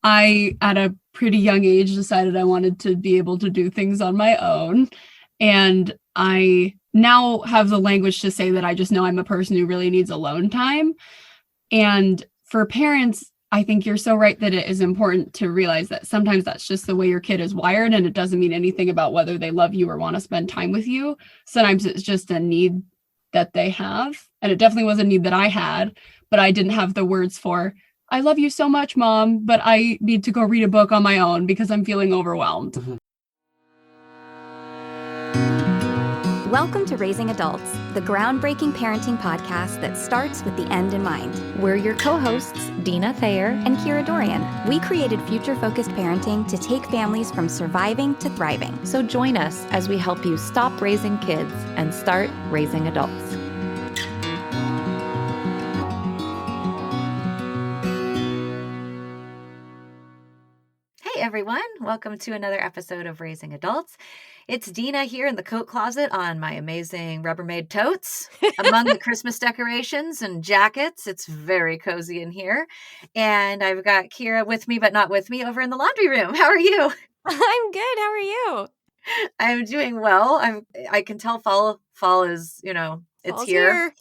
I, at a pretty young age, decided I wanted to be able to do things on my own. And I now have the language to say that I just know I'm a person who really needs alone time. And for parents, I think you're so right that it is important to realize that sometimes that's just the way your kid is wired, and it doesn't mean anything about whether they love you or want to spend time with you. Sometimes it's just a need that they have. And it definitely was a need that I had, but I didn't have the words for, I love you so much, mom, but I need to go read a book on my own because I'm feeling overwhelmed. Welcome to Raising Adults, the groundbreaking parenting podcast that starts with the end in mind. We're your co-hosts, Dina Thayer and Kira Dorian. We created future-focused parenting to take families from surviving to thriving. So join us as we help you stop raising kids and start raising adults. Hey everyone, welcome to another episode of Raising Adults. It's Dina here in the coat closet on my amazing Rubbermaid totes among the Christmas decorations and jackets. It's very cozy in here. And I've got Kira with me, but not with me, over in the laundry room. How are you? I'm good. How are you? I'm doing well. I can tell fall is, it's Fall's here.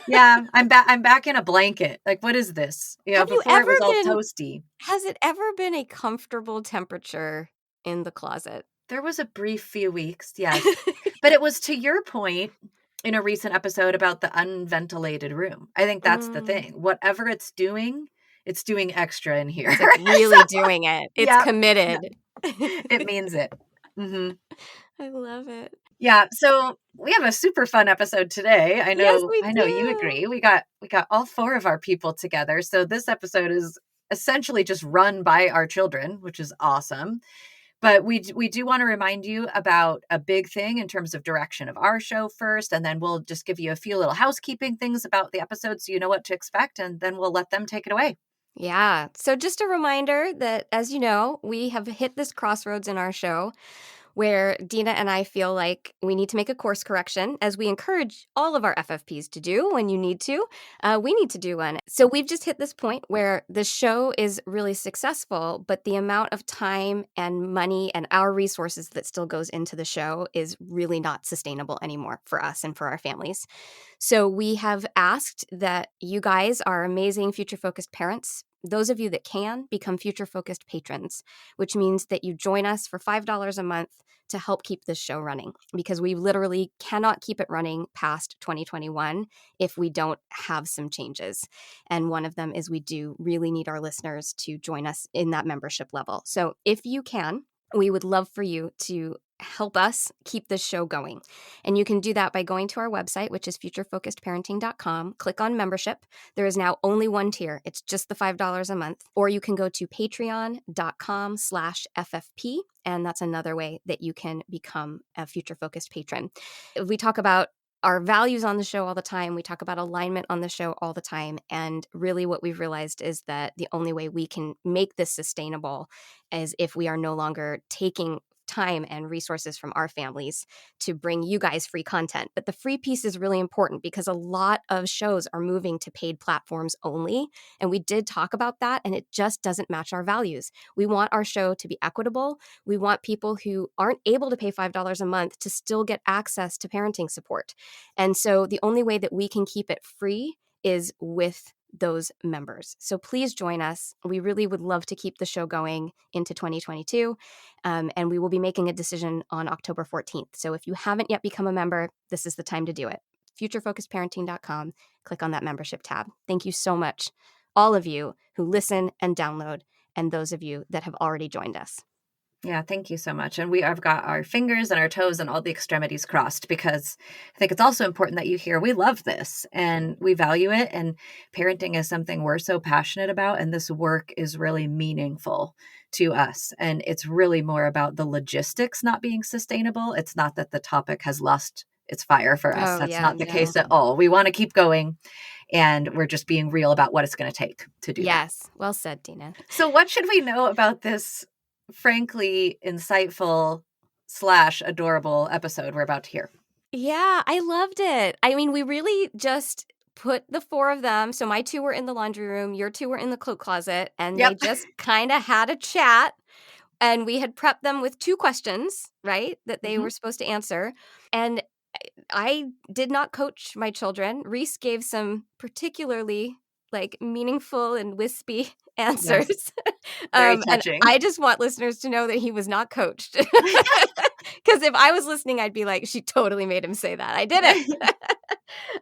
Yeah, I'm back in a blanket. Like, what is this? Before it was all toasty. Has it ever been a comfortable temperature in the closet? There was a brief few weeks, yes. But it was to your point in a recent episode about the unventilated room. I think that's the thing. Whatever it's doing extra in here. It's like really doing it. It's committed. It means it. Mm-hmm. I love it. Yeah, so we have a super fun episode today. I know you agree. We got all four of our people together. So this episode is essentially just run by our children, which is awesome. But we do want to remind you about a big thing in terms of direction of our show first, and then we'll just give you a few little housekeeping things about the episode so you know what to expect, and then we'll let them take it away. Yeah. So just a reminder that, as you know, we have hit this crossroads in our show where Dina and I feel like we need to make a course correction, as we encourage all of our FFPs to do when you need to. We need to do one. So we've just hit this point where the show is really successful, but the amount of time and money and our resources that still goes into the show is really not sustainable anymore for us and for our families. So we have asked that you guys are amazing future-focused parents. Those of you that can become future-focused patrons, which means that you join us for $5 a month to help keep this show running, because we literally cannot keep it running past 2021 if we don't have some changes. And one of them is we do really need our listeners to join us in that membership level. So if you can, we would love for you to help us keep this show going. And you can do that by going to our website, which is futurefocusedparenting.com. Click on membership. There is now only one tier. It's just the $5 a month. Or you can go to patreon.com/FFP. And that's another way that you can become a future focused patron. We talk about our values on the show all the time. We talk about alignment on the show all the time. And really what we've realized is that the only way we can make this sustainable is if we are no longer taking time and resources from our families to bring you guys free content. But the free piece is really important because a lot of shows are moving to paid platforms only. And we did talk about that, and it just doesn't match our values. We want our show to be equitable. We want people who aren't able to pay $5 a month to still get access to parenting support. And so the only way that we can keep it free is with those members. So please join us. We really would love to keep the show going into 2022. And we will be making a decision on October 14th. So if you haven't yet become a member, this is the time to do it. futurefocusedparenting.com. Click on that membership tab. Thank you so much, all of you who listen and download, and those of you that have already joined us. Yeah, thank you so much. And we have got our fingers and our toes and all the extremities crossed, because I think it's also important that you hear we love this and we value it. And parenting is something we're so passionate about. And this work is really meaningful to us. And it's really more about the logistics not being sustainable. It's not that the topic has lost its fire for us. That's not the case at all. We want to keep going. And we're just being real about what it's going to take to do that. Yes. Well said, Dina. So what should we know about this frankly insightful / adorable episode we're about to hear? Yeah, I loved it. I mean, we really just put the four of them. So my two were in the laundry room, your two were in the coat closet, and Yep. they just kind of had a chat. And we had prepped them with 2 questions, right, that they were supposed to answer. And I did not coach my children. Reese gave some particularly like meaningful and wispy answers. Yes. Very And touching. I just want listeners to know that he was not coached. Because if I was listening, I'd be like, she totally made him say that. I didn't.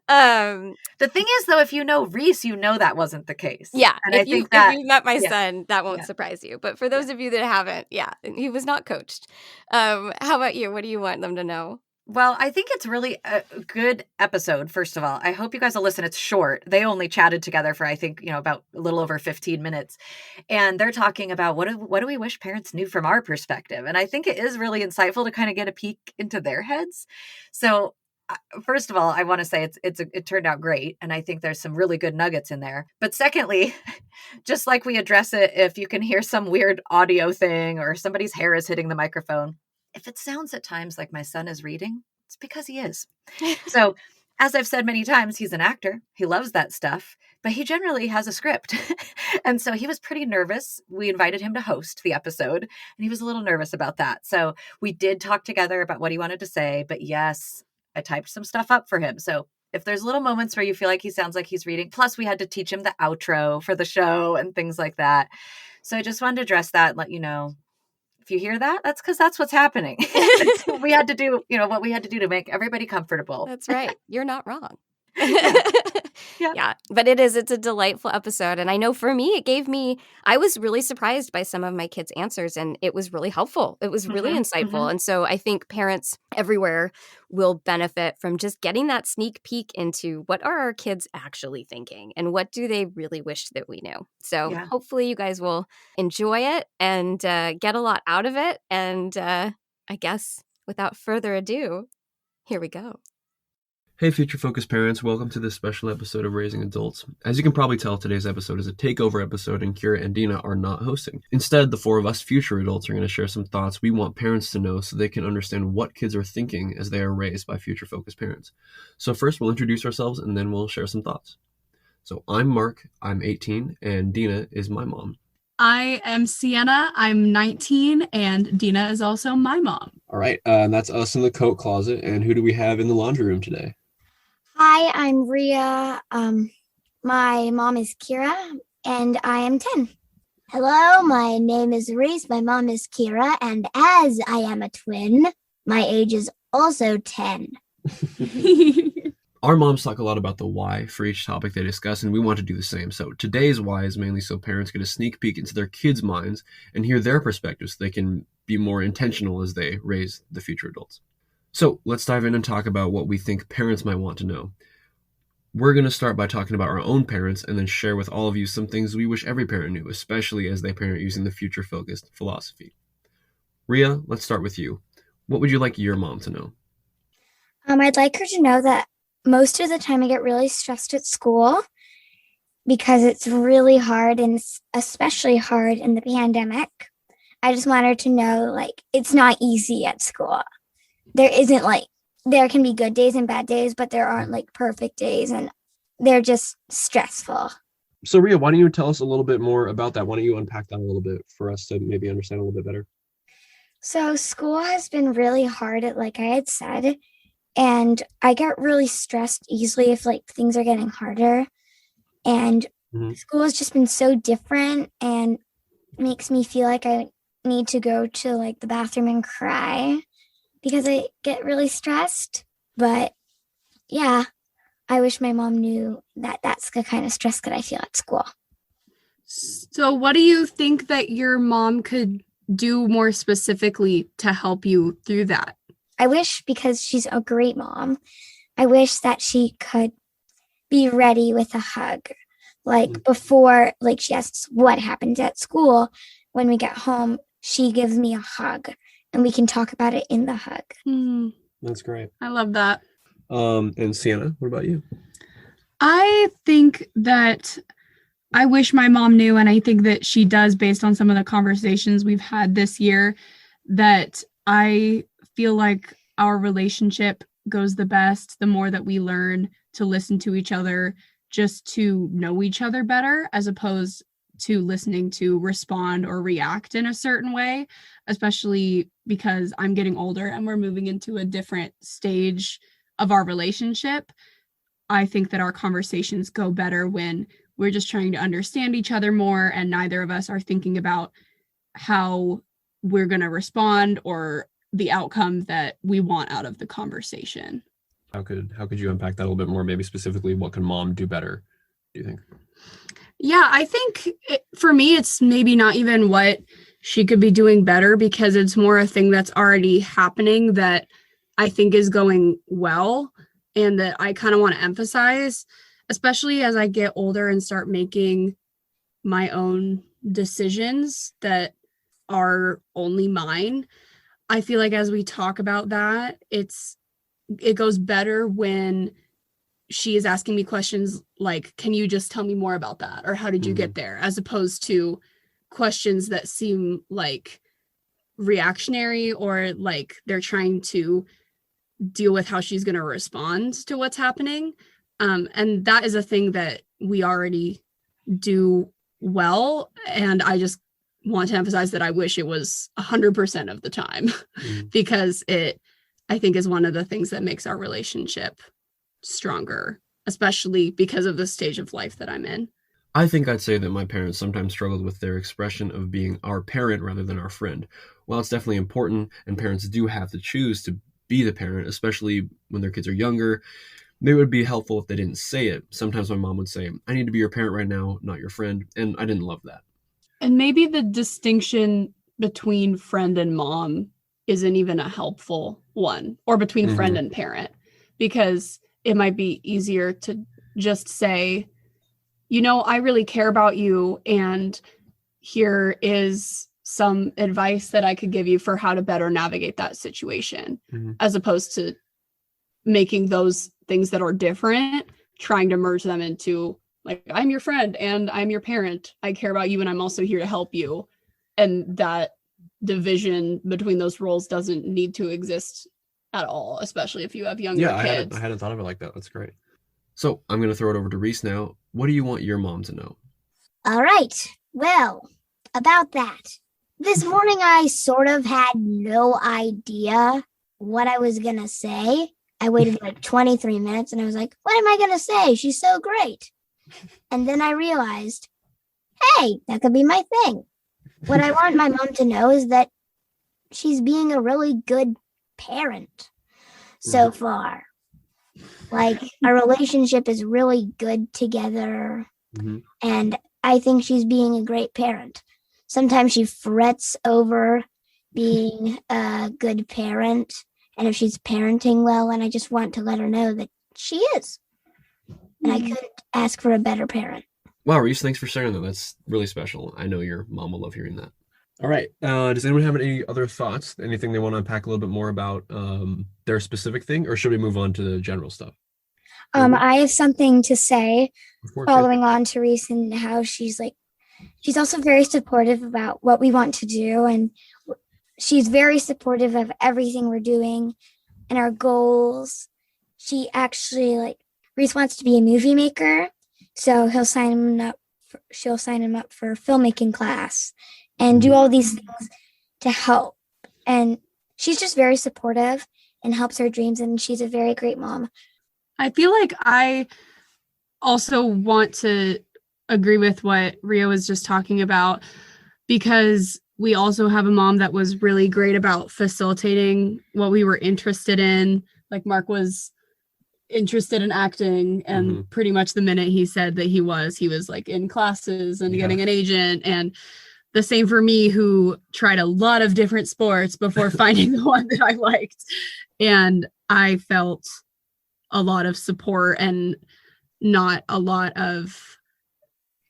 The thing is, though, if you know Reese, you know that wasn't the case. Yeah. And If I think you met my yeah. son, that won't Yeah. surprise you. But for those of you that haven't, yeah, he was not coached. How about you? What do you want them to know? Well, I think it's really a good episode, first of all. I hope you guys will listen. It's short. They only chatted together for, I think, about a little over 15 minutes. And they're talking about what do we wish parents knew from our perspective? And I think it is really insightful to kind of get a peek into their heads. So first of all, I want to say it turned out great. And I think there's some really good nuggets in there. But secondly, just like we address it, if you can hear some weird audio thing or somebody's hair is hitting the microphone, if it sounds at times like my son is reading, it's because he is. So, as I've said many times, he's an actor. He loves that stuff, but he generally has a script. And so he was pretty nervous. We invited him to host the episode, and he was a little nervous about that. So we did talk together about what he wanted to say, but yes, I typed some stuff up for him. So if there's little moments where you feel like he sounds like he's reading, plus we had to teach him the outro for the show and things like that. So I just wanted to address that and let you know, if you hear that, that's because that's what's happening. We had to do, what we had to do to make everybody comfortable. That's right. You're not wrong. Yeah. Yeah. But it's a delightful episode. And I know for me, I was really surprised by some of my kids' answers, and it was really helpful. It was really insightful. And so I think parents everywhere will benefit from just getting that sneak peek into what are our kids actually thinking and what do they really wish that we knew. So hopefully you guys will enjoy it and get a lot out of it. And I guess without further ado, here we go. Hey, future-focused parents, welcome to this special episode of Raising Adults. As you can probably tell, today's episode is a takeover episode, and Kira and Dina are not hosting. Instead, the four of us future adults are going to share some thoughts we want parents to know so they can understand what kids are thinking as they are raised by future-focused parents. So first, we'll introduce ourselves, and then we'll share some thoughts. So I'm Mark, I'm 18, and Dina is my mom. I am Sienna, I'm 19, and Dina is also my mom. All right, that's us in the coat closet, and who do we have in the laundry room today? Hi, I'm Ria. My mom is Kira, and I am 10. Hello, my name is Reese. My mom is Kira, and as I am a twin, my age is also 10. Our moms talk a lot about the why for each topic they discuss, and we want to do the same. So today's why is mainly so parents get a sneak peek into their kids' minds and hear their perspectives so they can be more intentional as they raise the future adults. So let's dive in and talk about what we think parents might want to know. We're going to start by talking about our own parents and then share with all of you some things we wish every parent knew, especially as they parent using the future-focused philosophy. Ria, let's start with you. What would you like your mom to know? I'd like her to know that most of the time I get really stressed at school because it's really hard, and especially hard in the pandemic. I just want her to know, it's not easy at school. There can be good days and bad days, but there aren't perfect days, and they're just stressful. So Ria, why don't you tell us a little bit more about that? Why don't you unpack that a little bit for us to maybe understand a little bit better? So school has been really hard, like I had said, and I get really stressed easily if things are getting harder. And school has just been so different and makes me feel like I need to go to the bathroom and cry because I get really stressed. But yeah, I wish my mom knew that that's the kind of stress that I feel at school. So what do you think that your mom could do more specifically to help you through that? I wish, because she's a great mom, I wish that she could be ready with a hug. Before, she asks what happened at school, when we get home, she gives me a hug and we can talk about it in the hug. That's great. I love that. And Sienna, what about you? I think that I wish my mom knew, and I think that she does based on some of the conversations we've had this year, that I feel like our relationship goes the best, the more that we learn to listen to each other just to know each other better, as opposed to listening to respond or react in a certain way, especially because I'm getting older and we're moving into a different stage of our relationship. I think that our conversations go better when we're just trying to understand each other more, and neither of us are thinking about how we're going to respond or the outcome that we want out of the conversation. How could you unpack that a little bit more? Maybe specifically, what can mom do better, do you think? Yeah, I think for me, it's maybe not even what she could be doing better, because it's more a thing that's already happening that I think is going well and that I kind of want to emphasize, especially as I get older and start making my own decisions that are only mine. I feel like as we talk about that, it goes better when she is asking me questions like, can you just tell me more about that? Or how did you get there? As opposed to questions that seem like reactionary, or like they're trying to deal with how she's going to respond to what's happening. And that is a thing that we already do well. And I just want to emphasize that I wish it was 100% of the time, because it, I think, is one of the things that makes our relationship stronger, especially because of the stage of life that I'm in. I think I'd say that my parents sometimes struggled with their expression of being our parent rather than our friend. While it's definitely important and parents do have to choose to be the parent, especially when their kids are younger, maybe it would be helpful if they didn't say it. Sometimes my mom would say, I need to be your parent right now, not your friend. And I didn't love that. And maybe the distinction between friend and mom isn't even a helpful one, or between friend and parent, because it might be easier to just say, you know, I really care about you, and here is some advice that I could give you for how to better navigate that situation, as opposed to making those things that are different, trying to merge them into like, I'm your friend and I'm your parent. I care about you and I'm also here to help you. And that division between those roles doesn't need to exist at all, especially if you have younger kids. I hadn't thought of it like that. That's great. So I'm going to throw it over to Reese now. What do you want your mom to know? All right. Well, about that. This morning, I sort of had no idea what I was going to say. I waited like 23 minutes and I was like, what am I going to say? She's so great. And then I realized, hey, that could be my thing. What I want my mom to know is that she's being a really good parent so far. Like, our relationship is really good together. And I think she's being a great parent. Sometimes she frets over being a good parent, and if she's parenting well, and I just want to let her know that she is. And I couldn't ask for a better parent. Wow, Reese, thanks for sharing that. That's really special. I know your mom will love hearing that. All right. Does anyone have any other thoughts? Anything they want to unpack a little bit more about their specific thing, or should we move on to the general stuff? I have something to say, following on to Reese, and how she's also very supportive about what we want to do, and she's very supportive of everything we're doing and our goals. She actually, Reese wants to be a movie maker, so she'll sign him up for filmmaking class and do all these things to help. And she's just very supportive and helps her dreams, and she's a very great mom. I feel like I also want to agree with what Ria was just talking about, because we also have a mom that was really great about facilitating what we were interested in. Like, Mark was interested in acting, and pretty much the minute he said that he was like in classes and getting an agent. And the same for me, who tried a lot of different sports before finding the one that I liked. And I felt a lot of support and not a lot of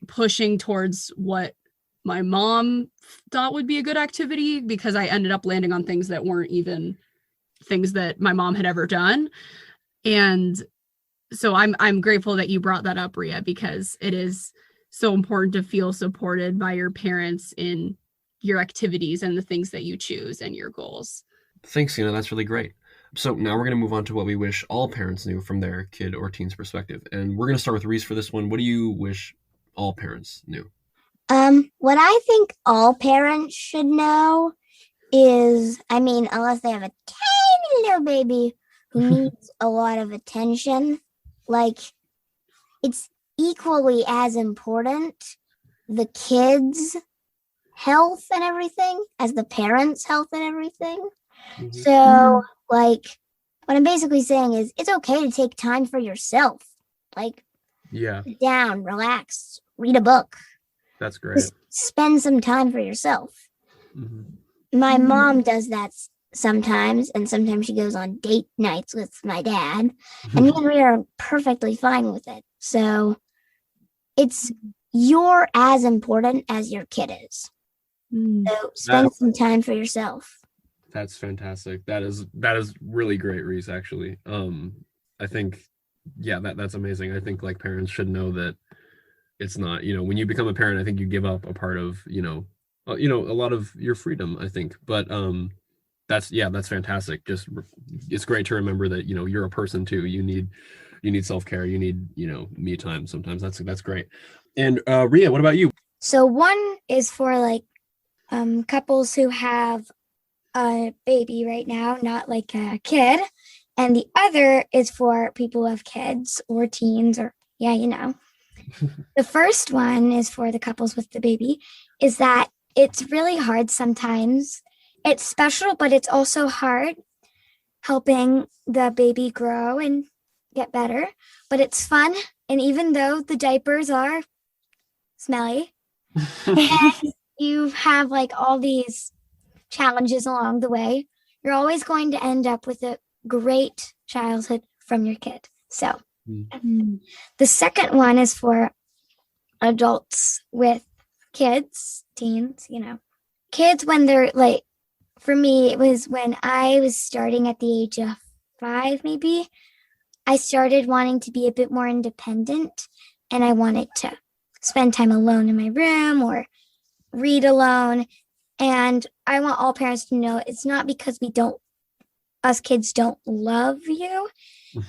pushing towards what my mom thought would be a good activity, because I ended up landing on things that weren't even things that my mom had ever done. And so I'm grateful that you brought that up, Ria, because it is so important to feel supported by your parents in your activities and the things that you choose and your goals. Thanks, Sina. That's really great. So now we're going to move on to what we wish all parents knew from their kid or teen's perspective. And we're going to start with Reese for this one. What do you wish all parents knew? What I think all parents should know is, I mean, unless they have a tiny little baby who needs a lot of attention, like it's equally as important the kids' health and everything as the parents' health and everything. Mhm. So, like, what I'm basically saying is it's okay to take time for yourself. Like, Yeah, sit down, relax, read a book, that's great. just spend some time for yourself. Mhm. My mom does that sometimes, and sometimes she goes on date nights with my dad, and me and we are perfectly fine with it. So it's you're as important as your kid is. So spend some time for yourself. That's fantastic. That is really great, Reese, actually. I think, yeah, that's amazing. I think like parents should know that it's not, when you become a parent, I think you give up a part of, a lot of your freedom, I think. But that's fantastic. Just it's great to remember that, you're a person too. You need self-care, you need, me time sometimes. That's great. And Ria, what about you? So one is for like couples who have a baby right now, not like a kid. And the other is for people who have kids or teens or, The first one is for the couples with the baby, is that it's really hard sometimes. It's special, but it's also hard helping the baby grow and get better. But it's fun. And even though the diapers are smelly, and you have like all these challenges along the way, you're always going to end up with a great childhood from your kid. So the second one is for adults with kids, teens, kids when they're like, for me, it was when I was starting at the age of 5, maybe. I started wanting to be a bit more independent, and I wanted to spend time alone in my room or read alone. And I want all parents to know it's not because us kids don't love you.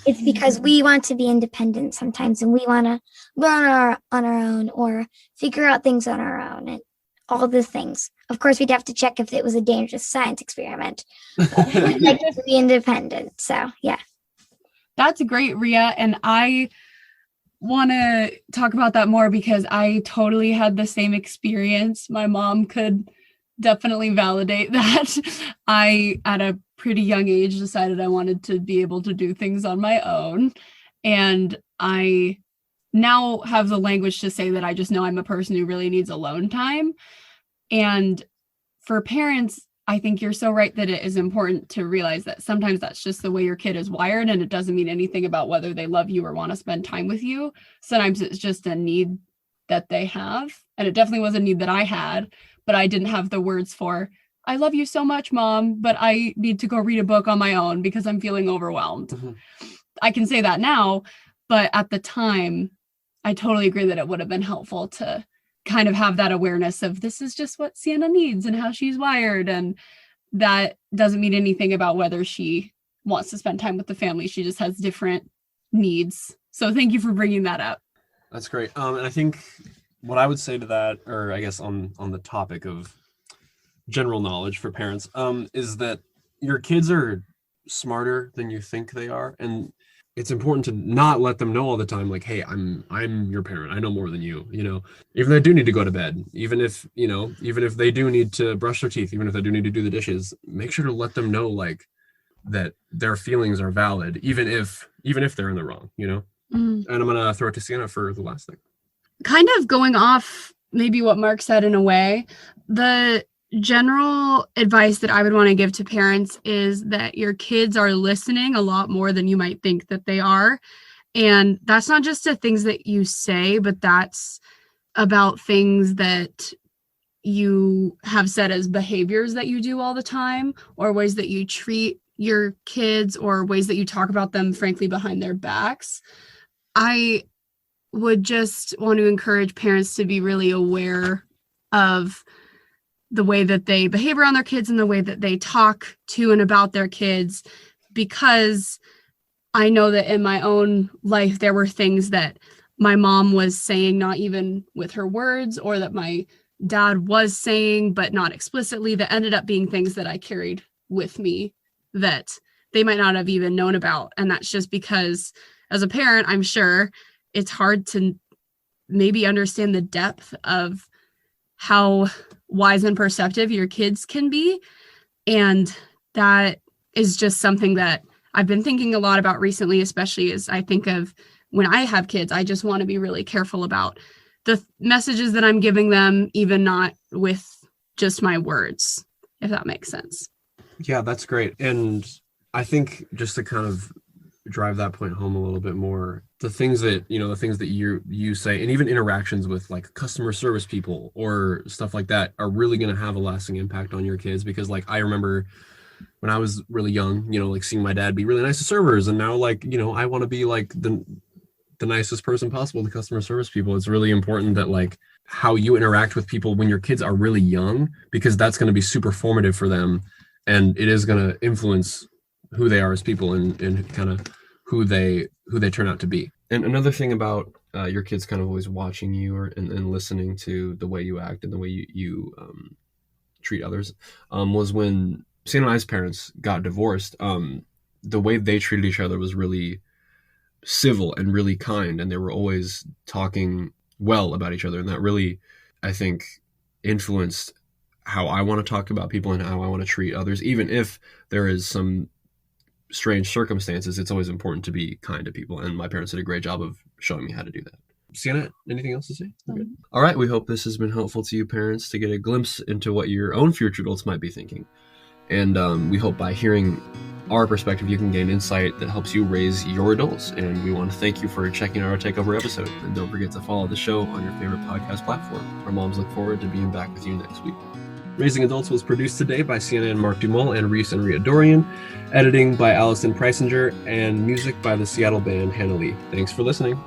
It's because we want to be independent sometimes, and we want to learn on our own or figure out things on our own and all the things. Of course, we'd have to check if it was a dangerous science experiment. We'd like to be independent. So, yeah. That's great, Ria. And I want to talk about that more because I totally had the same experience. My mom could definitely validate that. I, at a pretty young age, decided I wanted to be able to do things on my own. And I now have the language to say that I just know I'm a person who really needs alone time. And for parents, I think you're so right that it is important to realize that sometimes that's just the way your kid is wired, and it doesn't mean anything about whether they love you or want to spend time with you. Sometimes it's just a need that they have. And it definitely was a need that I had, but I didn't have the words for, I love you so much, Mom, but I need to go read a book on my own because I'm feeling overwhelmed. Mm-hmm. I can say that now, but at the time, I totally agree that it would have been helpful to kind of have that awareness of this is just what Sienna needs and how she's wired. And that doesn't mean anything about whether she wants to spend time with the family. She just has different needs. So thank you for bringing that up. That's great. And I think what I would say to that, or I guess on the topic of general knowledge for parents, is that your kids are smarter than you think they are. And it's important to not let them know all the time, like, hey, I'm your parent. I know more than you, even if they do need to go to bed, even if they do need to brush their teeth, even if they do need to do the dishes, make sure to let them know like that their feelings are valid, even if they're in the wrong, And I'm going to throw it to Sienna for the last thing. Kind of going off maybe what Mark said in a way, the general advice that I would want to give to parents is that your kids are listening a lot more than you might think that they are. And that's not just the things that you say, but that's about things that you have said as behaviors that you do all the time, or ways that you treat your kids, or ways that you talk about them, frankly, behind their backs. I would just want to encourage parents to be really aware of the way that they behave around their kids and the way that they talk to and about their kids, because I know that in my own life, there were things that my mom was saying, not even with her words, or that my dad was saying, but not explicitly, that ended up being things that I carried with me that they might not have even known about. And that's just because as a parent, I'm sure it's hard to maybe understand the depth of how wise and perceptive your kids can be. And that is just something that I've been thinking a lot about recently, especially as I think of when I have kids. I just want to be really careful about the messages that I'm giving them, even not with just my words, if that makes sense. Yeah, that's great. And I think just to kind of drive that point home a little bit more, the things that you say, and even interactions with like customer service people or stuff like that, are really going to have a lasting impact on your kids. Because like I remember when I was really young, like seeing my dad be really nice to servers, and now like I want to be like the nicest person possible to customer service people. It's really important that like how you interact with people when your kids are really young, because that's going to be super formative for them, and it is going to influence who they are as people and kind of who they turn out to be. And another thing about your kids kind of always watching you and listening to the way you act and the way you treat others was when Sienna and I's parents got divorced. The way they treated each other was really civil and really kind, and they were always talking well about each other, and that really, I think, influenced how I want to talk about people and how I want to treat others. Even if there is some strange circumstances, it's always important to be kind to people, and my parents did a great job of showing me how to do that. Sienna, anything else to say? Okay. All right, we hope this has been helpful to you parents to get a glimpse into what your own future adults might be thinking, and we hope by hearing our perspective you can gain insight that helps you raise your adults. And we want to thank you for checking out our Takeover episode, and don't forget to follow the show on your favorite podcast platform. Our moms look forward to being back with you next week. Raising Adults was produced today by Sienna and Mark Dumont and Reese and Rhea Dorian, editing by Allison Preisinger, and music by the Seattle band Hannah Lee. Thanks for listening.